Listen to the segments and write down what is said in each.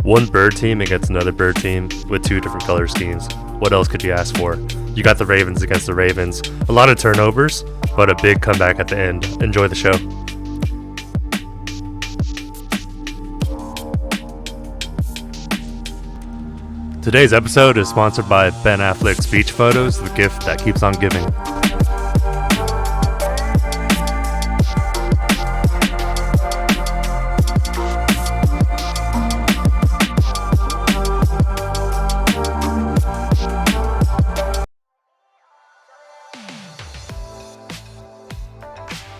One bird team against another bird team with two different color schemes. What else could you ask for? You got the Ravens against the Ravens. A lot of turnovers, but a big comeback at the end. Enjoy the show. Today's episode is sponsored by Ben Affleck's beach photos, the gift that keeps on giving.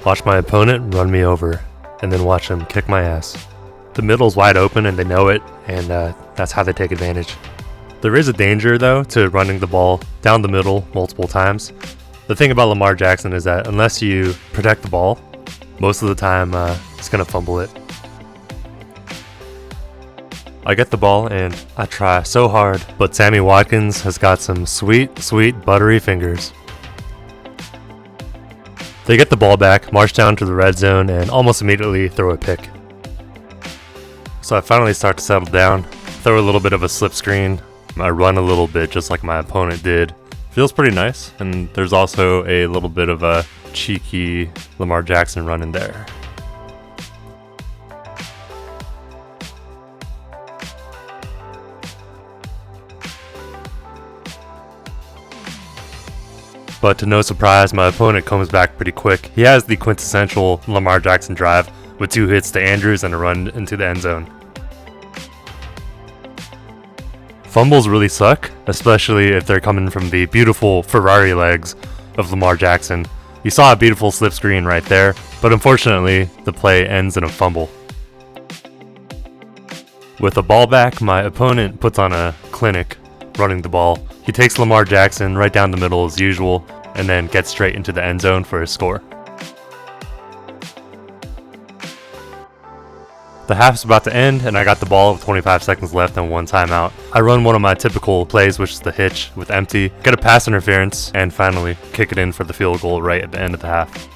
Watch my opponent run me over, and then watch him kick my ass. The middle's wide open and they know it, and that's how they take advantage. There is a danger, though, to running the ball down the middle multiple times. The thing about Lamar Jackson is that unless you protect the ball, most of the time he's going to fumble it. I get the ball and I try so hard, but Sammy Watkins has got some sweet, sweet, buttery fingers. They get the ball back, march down to the red zone, and almost immediately throw a pick. So I finally start to settle down, throw a little bit of a slip screen. I run a little bit just like my opponent did. Feels pretty nice, and there's also a little bit of a cheeky Lamar Jackson run in there. But to no surprise, my opponent comes back pretty quick. He has the quintessential Lamar Jackson drive with two hits to Andrews and a run into the end zone. Fumbles really suck, especially if they're coming from the beautiful Ferrari legs of Lamar Jackson. You saw a beautiful slip screen right there, but unfortunately, the play ends in a fumble. With the ball back, my opponent puts on a clinic running the ball. He takes Lamar Jackson right down the middle as usual, and then gets straight into the end zone for a score. The half's about to end, and I got the ball with 25 seconds left and one timeout. I run one of my typical plays, which is the hitch with empty, get a pass interference, and finally kick it in for the field goal right at the end of the half.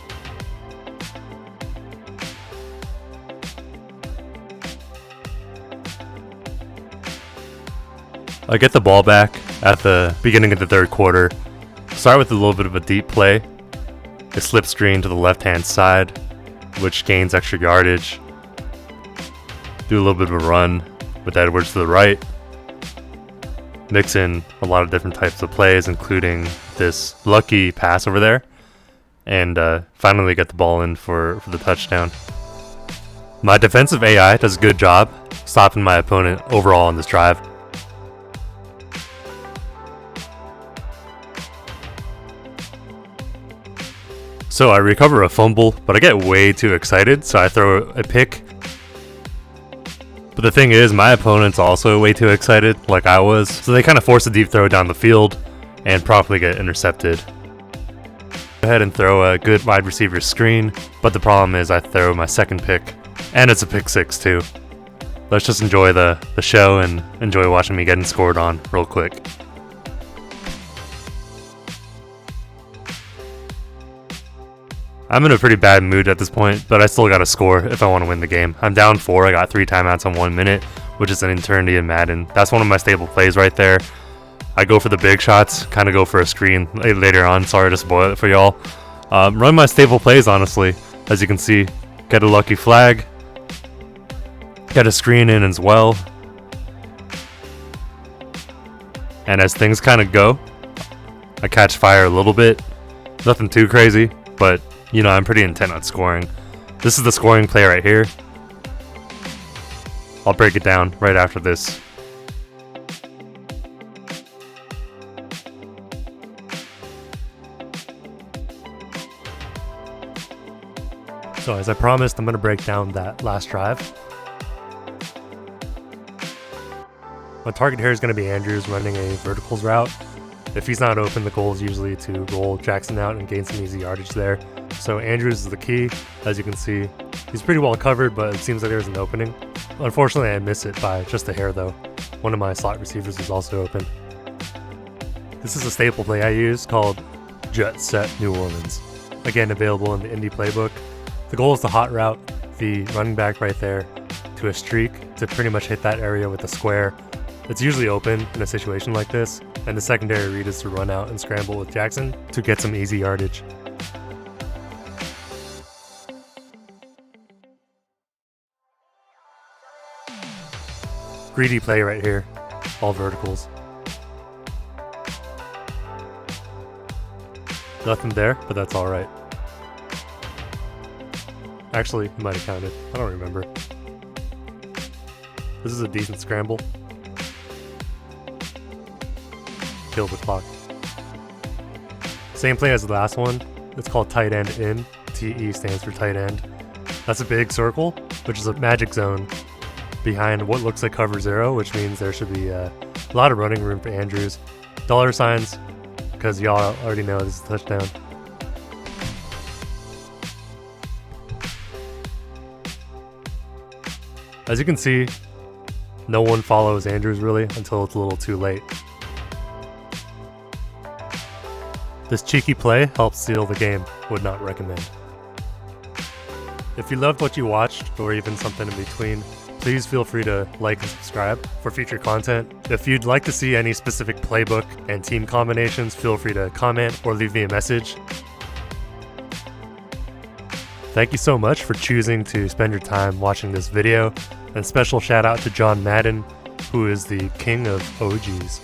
I get the ball back at the beginning of the third quarter. Start with a little bit of a deep play. A slip screen to the left-hand side, which gains extra yardage. Do a little bit of a run with Edwards to the right. Mix in a lot of different types of plays, including this lucky pass over there. And finally get the ball in for the touchdown. My defensive AI does a good job stopping my opponent overall on this drive. So I recover a fumble, but I get way too excited, so I throw a pick. But the thing is, my opponent's also way too excited, like I was, so they kind of force a deep throw down the field and promptly get intercepted. Go ahead and throw a good wide receiver screen, but the problem is I throw my second pick, and it's a pick six too. Let's just enjoy the show and enjoy watching me getting scored on real quick. I'm in a pretty bad mood at this point, but I still gotta score if I want to win the game. I'm down 4, I got 3 timeouts on 1 minute, which is an eternity in Madden. That's one of my staple plays right there. I go for the big shots, kind of go for a screen later on. Sorry to spoil it for y'all. Run my staple plays, honestly. As you can see, get a lucky flag, get a screen in as well. And as things kind of go, I catch fire a little bit. Nothing too crazy, but you know, I'm pretty intent on scoring. This is the scoring play right here. I'll break it down right after this. So as I promised, I'm going to break down that last drive. My target here is going to be Andrews running a verticals route. If he's not open, the goal is usually to roll Jackson out and gain some easy yardage there. So Andrews is the key. As you can see, he's pretty well covered, but it seems like there's an opening. Unfortunately, I miss it by just a hair though. One of my slot receivers is also open. This is a staple play I use called Jet Set New Orleans. Again, available in the Indy playbook. The goal is the hot route, the running back right there, to a streak to pretty much hit that area with a square. It's usually open in a situation like this, and the secondary read is to run out and scramble with Jackson to get some easy yardage. Greedy play right here, all verticals. Nothing there, but that's alright. Actually, he might have counted. I don't remember. This is a decent scramble. Kill the clock. Same play as the last one. It's called tight end in. TE stands for tight end. That's a big circle, which is a magic zone behind what looks like cover 0, which means there should be a lot of running room for Andrews. Dollar signs, because y'all already know this is a touchdown. As you can see, no one follows Andrews really until it's a little too late. This cheeky play helps seal the game, would not recommend. If you loved what you watched, or even something in between, please feel free to like and subscribe for future content. If you'd like to see any specific playbook and team combinations, feel free to comment or leave me a message. Thank you so much for choosing to spend your time watching this video, and special shout out to John Madden, who is the king of OGs.